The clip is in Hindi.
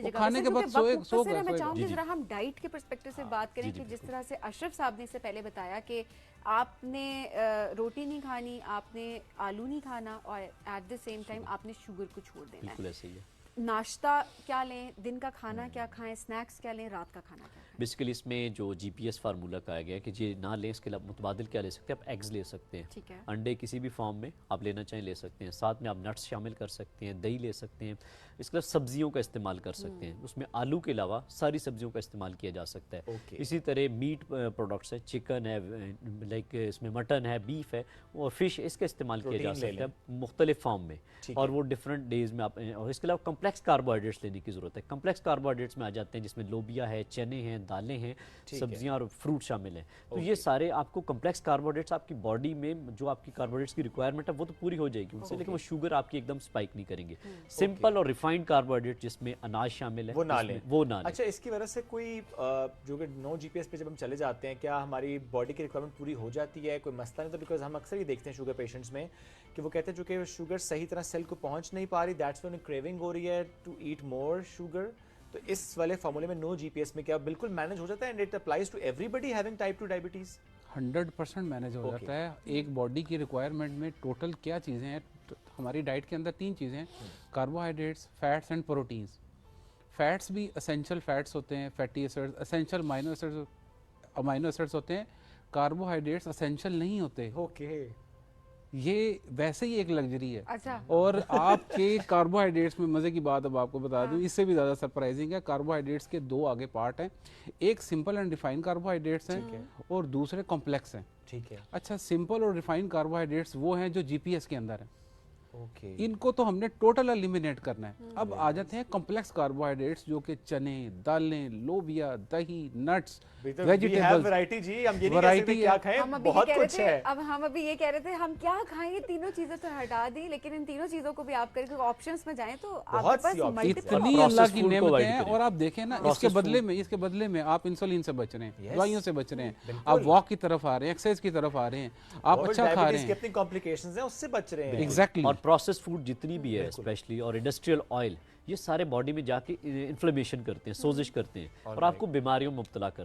लीजिएगा। खाने के बाद सोएगा। मैं चाहूंगी जरा हम डाइट के पर्सपेक्टिव से बात करें कि जिस तरह से अशरफ साहब ने इससे पहले बताया कि आपने रोटी नहीं खानी, आपने आलू नहीं खाना और एट द सेम टाइम आपने शुगर को छोड़ देना है। बिल्कुल ऐसे ही है। नाश्ता क्या लें, दिन का खाना क्या खाएं, स्नैक्स क्या लें, रात का खाना क्या खाएं? बेसिकली इसमें जो जीपीएस फार्मूला कहा गया है कि ये ना लें, इसके अलावा मुतबादिल क्या ले सकते हैं, आप एग्स ले सकते हैं, ठीक है, अंडे किसी भी फॉर्म में आप लेना चाहें ले सकते हैं, साथ में आप नट्स शामिल कर सकते हैं, दही ले सकते हैं, इसके अलावा सब्जियों का इस्तेमाल कर सकते हैं, उसमें आलू के अलावा सारी सब्जियों का इस्तेमाल किया जा सकता है। इसी तरह मीट प्रोडक्ट्स है, चिकन है, लाइक इसमें मटन है, बीफ है और फिश, इसका इस्तेमाल किया जा सकता है मुख्तलिफ फॉर्म में, और वो डिफरेंट डेज में आप। और इसके अलावा कम्प्लेक्स कार्बोहाइड्रेट्स लेने की ज़रूरत है। कम्प्लेक्स कार्बोहाइड्रेट्स में आ जाते हैं जिसमें लोबिया है, चने हैं, दालें हैं, सब्जियां और फ्रूट शामिल हैं। तो ये सारे आपको कम्प्लेक्स कार्बोहाइड्रेट्स आपकी बॉडी में जो आपकी कार्बोहाइड्रेट्स की रिक्वायरमेंट है वो तो पूरी हो जाएगी उनसे, लेकिन वो शुगर आपकी एकदम स्पाइक नहीं करेंगे। सिंपल और रिफाइंड कार्बोहाइड्रेट जिसमें अनाज शामिल है वो ना लें। अच्छा, इसकी वजह से कोई जो कि नो जीपीएस पे जब हम चले जाते हैं, क्या हमारी बॉडी की रिक्वायरमेंट पूरी हो जाती है, कोई मसला नहीं? तो बिकॉज हम अक्सर ये देखते हैं शुगर पेशेंट्स में कि वो कहते हैं जो कि शुगर सही तरह सेल को पहुंच नहीं पा रही, दैट्स व्हेन क्रेविंग हो रही है टू ईट मोर शुगर। तो इस वाले फार्मूले में नो जीपीएस में क्या बिल्कुल मैनेज हो जाता है and it applies to everybody having type 2 diabetes? 100% manage हो जाता है। एक बॉडी की रिक्वायरमेंट में टोटल क्या चीज़ें हैं, हमारी डाइट के अंदर 3 चीज़ें हैं, carbohydrates, fats and proteins. Fats भी असेंशियल फैट्स होते हैं, fatty acids essential amino acids होते हैं, कार्बोहाइड्रेट्स असेंशियल नहीं होते। ये वैसे ही एक लग्जरी है। अच्छा। और आपके कार्बोहाइड्रेट्स में मज़े की बात अब आपको बता दूं, इससे भी ज़्यादा सरप्राइजिंग है, कार्बोहाइड्रेट्स के 2 आगे पार्ट हैं, एक सिंपल एंड रिफाइंड कार्बोहाइड्रेट्स हैं और दूसरे कॉम्प्लेक्स हैं। ठीक है। अच्छा, सिंपल और रिफाइंड कार्बोहाइड्रेट्स वो हैं जो जीपीएस के अंदर हैं। इनको तो हमने टोटल एलिमिनेट करना है। अब आ जाते हैं कॉम्प्लेक्स कार्बोहाइड्रेट्स जो कि चने, दालें, लोबिया, दही, नट्स, वेजिटेबल्स। वैरायटी जी, हम ये नहीं कह सकते क्या खाएं, बहुत कुछ है। अब हम अभी ये कह रहे थे हम क्या खाएं, ये तीनों चीजें तो हटा दी, लेकिन इन तीनों चीजों को भी आप करके ऑप्शंस में जाएं तो आपके पास इतनी अल्लाह की नेमतें हैं। और आप देखें ना, इसके बदले में आप इंसुलिन से बच रहे हैं, दवाइयों से बच रहे हैं, आप वॉक की तरफ आ रहे हैं, एक्सरसाइज की तरफ आ रहे हैं, आप अच्छा खा रहे हैं, कितनी कॉम्प्लिकेशंस हैं उससे बच रहे हैं। एग्जैक्टली। और प्रोसेस्ड फूड जितनी भी है स्पेशली और इंडस्ट्रियल ऑयल, ये सारे बॉडी में जाके इन्फ्लेमेशन करते हैं, सोजिश करते हैं और आपको बीमारियों में मुब्तला करते हैं।